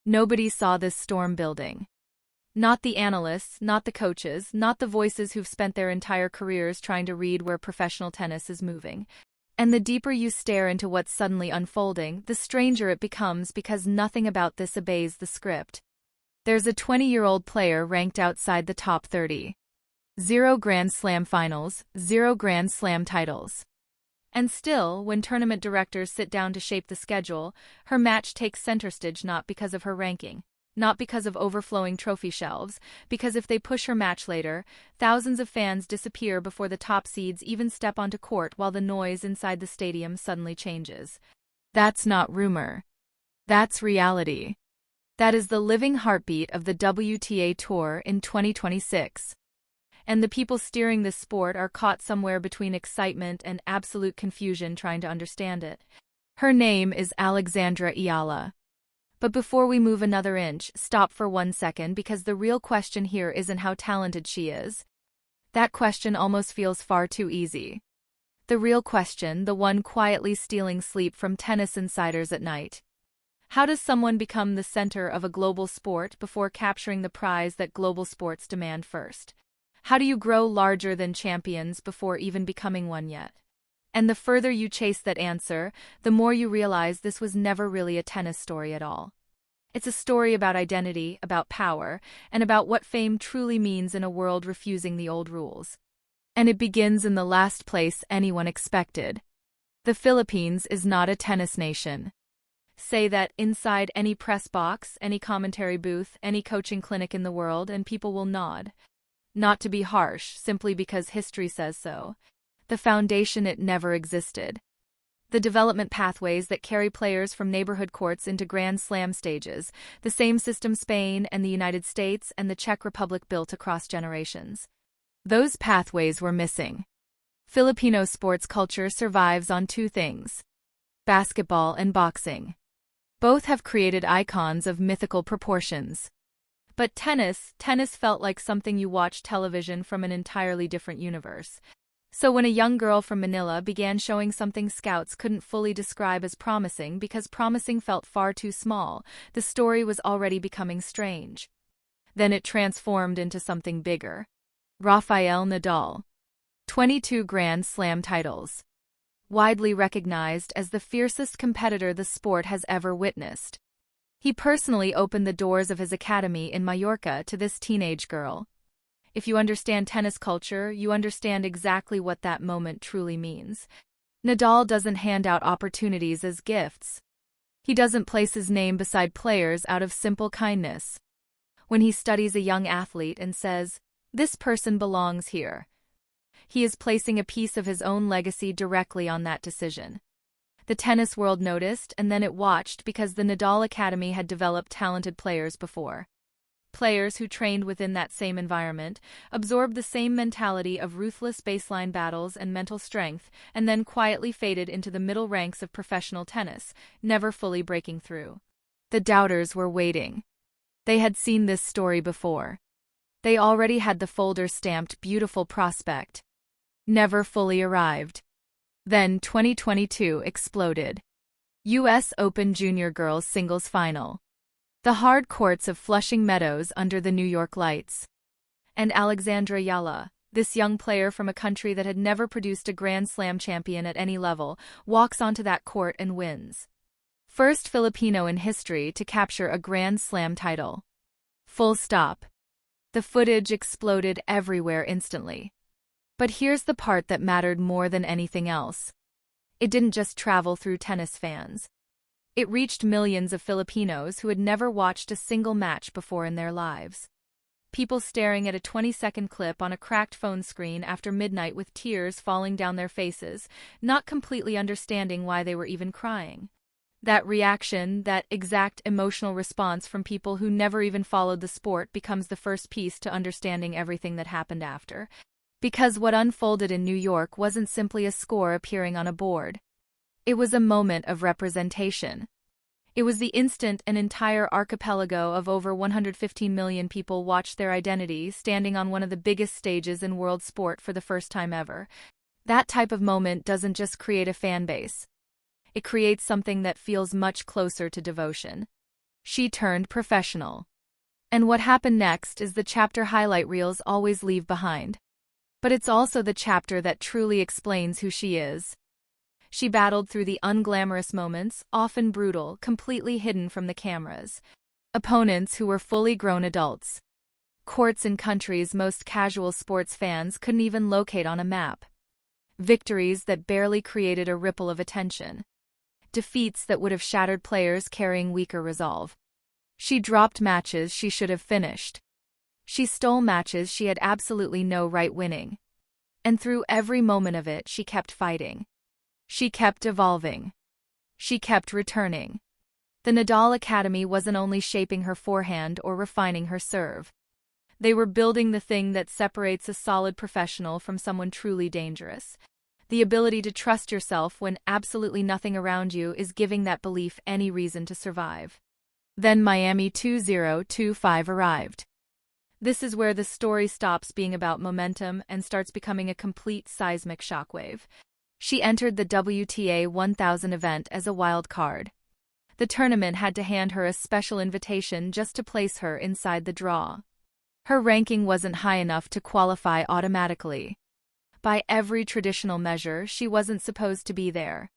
Nobody saw this storm building. Not the analysts, not the coaches, not the voices who've spent their entire careers trying to read where professional tennis is moving. And the deeper you stare into what's suddenly unfolding, the stranger it becomes because nothing about this obeys the script. There's a 20-year-old player ranked outside the top 30. 0 Grand Slam finals, 0 Grand Slam titles. And still, when tournament directors sit down to shape the schedule, her match takes center stage not because of her ranking, not because of overflowing trophy shelves, because if they push her match later, thousands of fans disappear before the top seeds even step onto court while the noise inside the stadium suddenly changes. That's not rumor. That's reality. That is the living heartbeat of the WTA Tour in 2026. And the people steering this sport are caught somewhere between excitement and absolute confusion trying to understand it. Her name is Alexandra Eala. But before we move another inch, stop for 1 second because the real question here isn't how talented she is. That question almost feels far too easy. The real question, the one quietly stealing sleep from tennis insiders at night. How does someone become the center of a global sport before capturing the prize that global sports demand first? How do you grow larger than champions before even becoming one yet? And the further you chase that answer, the more you realize this was never really a tennis story at all. It's a story about identity, about power, and about what fame truly means in a world refusing the old rules. And it begins in the last place anyone expected. The Philippines is not a tennis nation. Say that inside any press box, any commentary booth, any coaching clinic in the world, and people will nod. Not to be harsh, simply because history says so. The foundation, it never existed. The development pathways that carry players from neighborhood courts into Grand Slam stages, the same system Spain and the United States and the Czech Republic built across generations. Those pathways were missing. Filipino sports culture survives on 2 things: basketball and boxing. Both have created icons of mythical proportions. But tennis felt like something you watch television from an entirely different universe. So when a young girl from Manila began showing something scouts couldn't fully describe as promising because promising felt far too small, the story was already becoming strange. Then it transformed into something bigger. Rafael Nadal. 22 Grand Slam titles. Widely recognized as the fiercest competitor the sport has ever witnessed. He personally opened the doors of his academy in Mallorca to this teenage girl. If you understand tennis culture, you understand exactly what that moment truly means. Nadal doesn't hand out opportunities as gifts. He doesn't place his name beside players out of simple kindness. When he studies a young athlete and says, "This person belongs here," he is placing a piece of his own legacy directly on that decision. The tennis world noticed, and then it watched because the Nadal Academy had developed talented players before. Players who trained within that same environment, absorbed the same mentality of ruthless baseline battles and mental strength, and then quietly faded into the middle ranks of professional tennis, never fully breaking through. The doubters were waiting. They had seen this story before. They already had the folder stamped "beautiful prospect." Never fully arrived. Then 2022 exploded. U.S. Open Junior Girls Singles Final. The hard courts of Flushing Meadows under the New York lights. And Alexandra Eala, this young player from a country that had never produced a Grand Slam champion at any level, walks onto that court and wins. First Filipino in history to capture a Grand Slam title. Full stop. The footage exploded everywhere instantly. But here's the part that mattered more than anything else. It didn't just travel through tennis fans. It reached millions of Filipinos who had never watched a single match before in their lives. People staring at a 20-second clip on a cracked phone screen after midnight with tears falling down their faces, not completely understanding why they were even crying. That reaction, that exact emotional response from people who never even followed the sport becomes the first piece to understanding everything that happened after. Because what unfolded in New York wasn't simply a score appearing on a board. It was a moment of representation. It was the instant an entire archipelago of over 115 million people watched their identity standing on one of the biggest stages in world sport for the first time ever. That type of moment doesn't just create a fan base. It creates something that feels much closer to devotion. She turned professional. And what happened next is the chapter highlight reels always leave behind. But it's also the chapter that truly explains who she is. She battled through the unglamorous moments, often brutal, completely hidden from the cameras. Opponents who were fully grown adults. Courts in countries most casual sports fans couldn't even locate on a map. Victories that barely created a ripple of attention. Defeats that would have shattered players carrying weaker resolve. She dropped matches she should have finished. She stole matches she had absolutely no right winning. And through every moment of it, she kept fighting. She kept evolving. She kept returning. The Nadal Academy wasn't only shaping her forehand or refining her serve. They were building the thing that separates a solid professional from someone truly dangerous. The ability to trust yourself when absolutely nothing around you is giving that belief any reason to survive. Then Miami 2025 arrived. This is where the story stops being about momentum and starts becoming a complete seismic shockwave. She entered the WTA 1000 event as a wild card. The tournament had to hand her a special invitation just to place her inside the draw. Her ranking wasn't high enough to qualify automatically. By every traditional measure, she wasn't supposed to be there.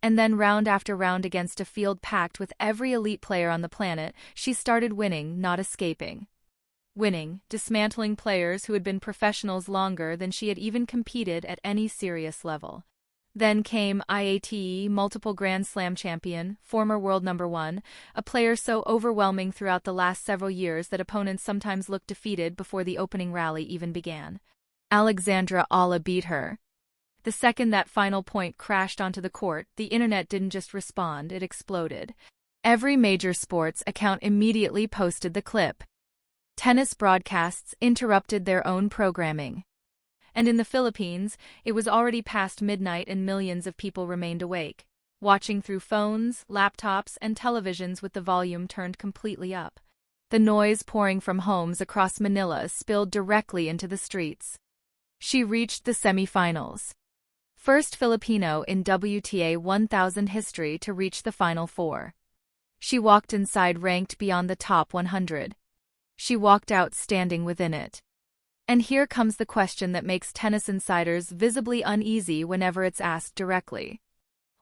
And then round after round against a field packed with every elite player on the planet, she started winning, not escaping. Winning, dismantling players who had been professionals longer than she had even competed at any serious level. Then came IATE, multiple Grand Slam champion, former world number 1, a player so overwhelming throughout the last several years that opponents sometimes looked defeated before the opening rally even began. Alexandra Eala beat her. The second that final point crashed onto the court, the internet didn't just respond, it exploded. Every major sports account immediately posted the clip. Tennis broadcasts interrupted their own programming. And in the Philippines, it was already past midnight and millions of people remained awake, watching through phones, laptops, and televisions with the volume turned completely up. The noise pouring from homes across Manila spilled directly into the streets. She reached the semifinals. First Filipino in WTA 1000 history to reach the Final Four. She walked inside ranked beyond the top 100. She walked out standing within it. And here comes the question that makes tennis insiders visibly uneasy whenever it's asked directly.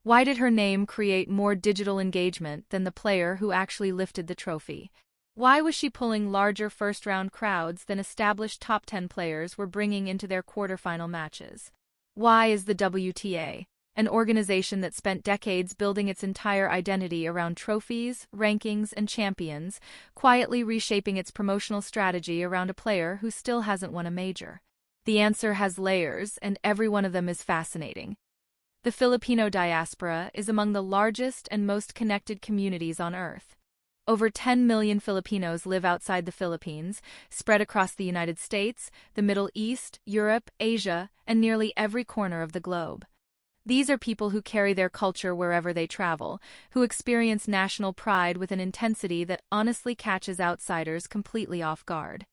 Why did her name create more digital engagement than the player who actually lifted the trophy? Why was she pulling larger first-round crowds than established top 10 players were bringing into their quarterfinal matches? Why is the WTA, an organization that spent decades building its entire identity around trophies, rankings, and champions, quietly reshaping its promotional strategy around a player who still hasn't won a major? The answer has layers, and every one of them is fascinating. The Filipino diaspora is among the largest and most connected communities on Earth. Over 10 million Filipinos live outside the Philippines, spread across the United States, the Middle East, Europe, Asia, and nearly every corner of the globe. These are people who carry their culture wherever they travel, who experience national pride with an intensity that honestly catches outsiders completely off guard.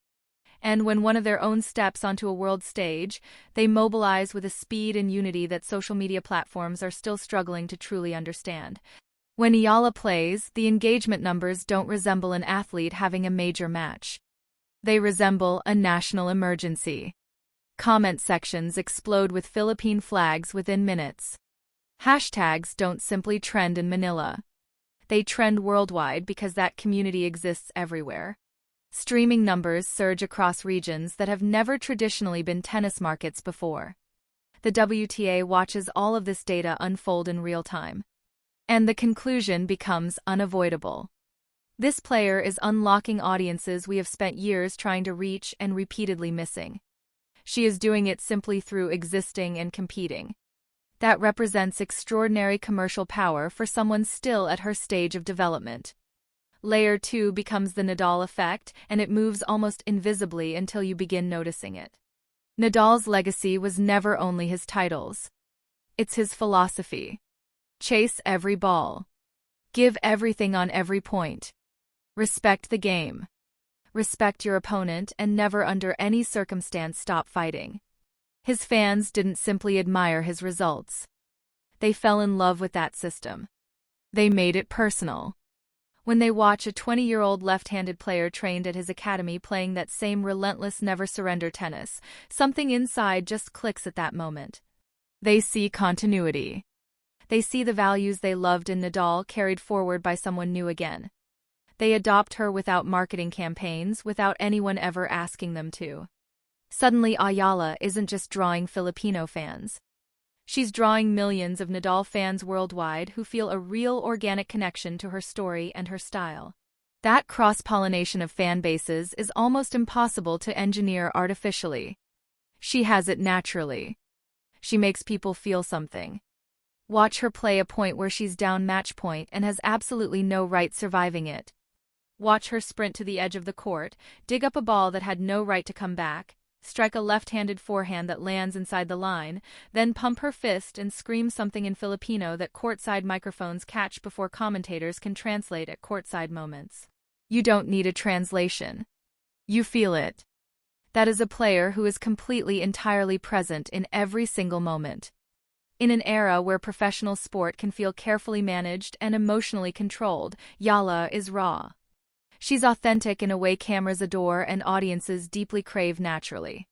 And when one of their own steps onto a world stage, they mobilize with a speed and unity that social media platforms are still struggling to truly understand. When Eala plays, the engagement numbers don't resemble an athlete having a major match. They resemble a national emergency. Comment sections explode with Philippine flags within minutes. Hashtags don't simply trend in Manila. They trend worldwide because that community exists everywhere. Streaming numbers surge across regions that have never traditionally been tennis markets before. The WTA watches all of this data unfold in real time. And the conclusion becomes unavoidable. This player is unlocking audiences we have spent years trying to reach and repeatedly missing. She is doing it simply through existing and competing. That represents extraordinary commercial power for someone still at her stage of development. Layer 2 becomes the Nadal effect, and it moves almost invisibly until you begin noticing it. Nadal's legacy was never only his titles. It's his philosophy. Chase every ball. Give everything on every point. Respect the game. Respect your opponent and never under any circumstance stop fighting. His fans didn't simply admire his results. They fell in love with that system. They made it personal. When they watch a 20-year-old left-handed player trained at his academy playing that same relentless never-surrender tennis, something inside just clicks at that moment. They see continuity. They see the values they loved in Nadal carried forward by someone new again. They adopt her without marketing campaigns, without anyone ever asking them to. Suddenly, Eala isn't just drawing Filipino fans. She's drawing millions of Nadal fans worldwide who feel a real organic connection to her story and her style. That cross-pollination of fan bases is almost impossible to engineer artificially. She has it naturally. She makes people feel something. Watch her play a point where she's down match point and has absolutely no right surviving it. Watch her sprint to the edge of the court, dig up a ball that had no right to come back, strike a left-handed forehand that lands inside the line, then pump her fist and scream something in Filipino that courtside microphones catch before commentators can translate at courtside moments. You don't need a translation. You feel it. That is a player who is completely entirely present in every single moment. In an era where professional sport can feel carefully managed and emotionally controlled, Eala is raw. She's authentic in a way cameras adore and audiences deeply crave naturally.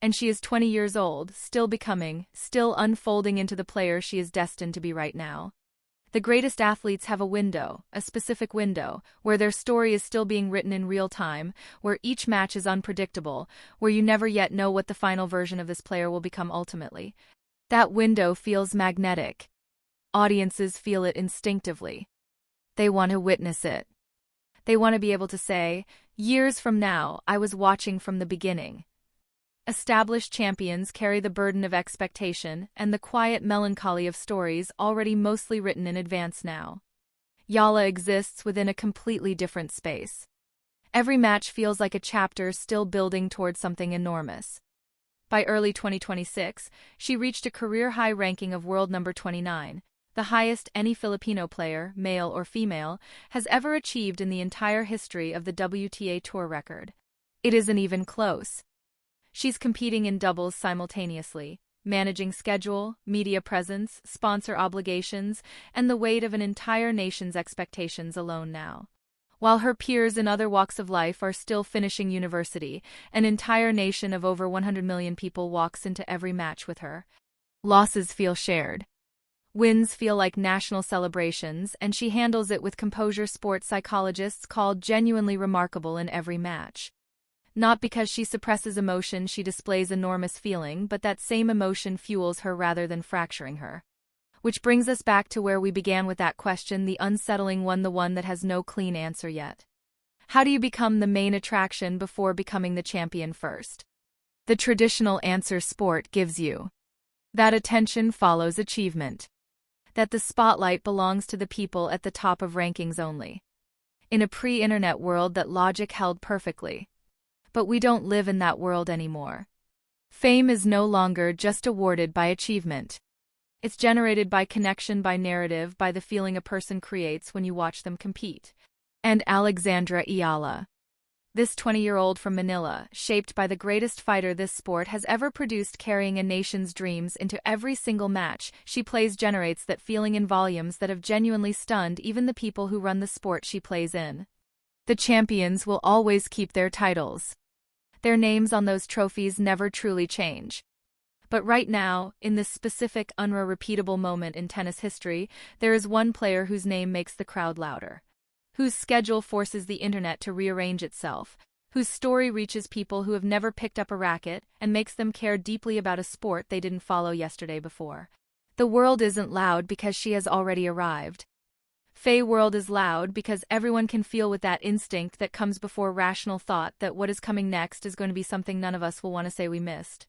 And she is 20 years old, still becoming, still unfolding into the player she is destined to be right now. The greatest athletes have a window, a specific window, where their story is still being written in real time, where each match is unpredictable, where you never yet know what the final version of this player will become ultimately. That window feels magnetic. Audiences feel it instinctively. They want to witness it. They want to be able to say, years from now, I was watching from the beginning. Established champions carry the burden of expectation and the quiet melancholy of stories already mostly written in advance now. Eala exists within a completely different space. Every match feels like a chapter still building towards something enormous. By early 2026, she reached a career-high ranking of world number 29, the highest any Filipino player, male or female, has ever achieved in the entire history of the WTA Tour record. It isn't even close. She's competing in doubles simultaneously, managing schedule, media presence, sponsor obligations, and the weight of an entire nation's expectations alone now. While her peers in other walks of life are still finishing university, an entire nation of over 100 million people walks into every match with her. Losses feel shared. Wins feel like national celebrations, and she handles it with composure sports psychologists call genuinely remarkable in every match. Not because she suppresses emotion, she displays enormous feeling, but that same emotion fuels her rather than fracturing her. Which brings us back to where we began with that question, the unsettling one, the one that has no clean answer yet. How do you become the main attraction before becoming the champion first? The traditional answer sport gives you. That attention follows achievement. That the spotlight belongs to the people at the top of rankings only. In a pre-internet world that logic held perfectly. But we don't live in that world anymore. Fame is no longer just awarded by achievement. It's generated by connection, by narrative, by the feeling a person creates when you watch them compete. And Alexandra Eala. This 20-year-old from Manila, shaped by the greatest fighter this sport has ever produced, carrying a nation's dreams into every single match she plays, generates that feeling in volumes that have genuinely stunned even the people who run the sport she plays in. The champions will always keep their titles. Their names on those trophies never truly change. But right now, in this specific, unrepeatable moment in tennis history, there is one player whose name makes the crowd louder. Whose schedule forces the internet to rearrange itself, whose story reaches people who have never picked up a racket and makes them care deeply about a sport they didn't follow yesterday before. The world isn't loud because she has already arrived. Faye world is loud because everyone can feel with that instinct that comes before rational thought that what is coming next is going to be something none of us will want to say we missed.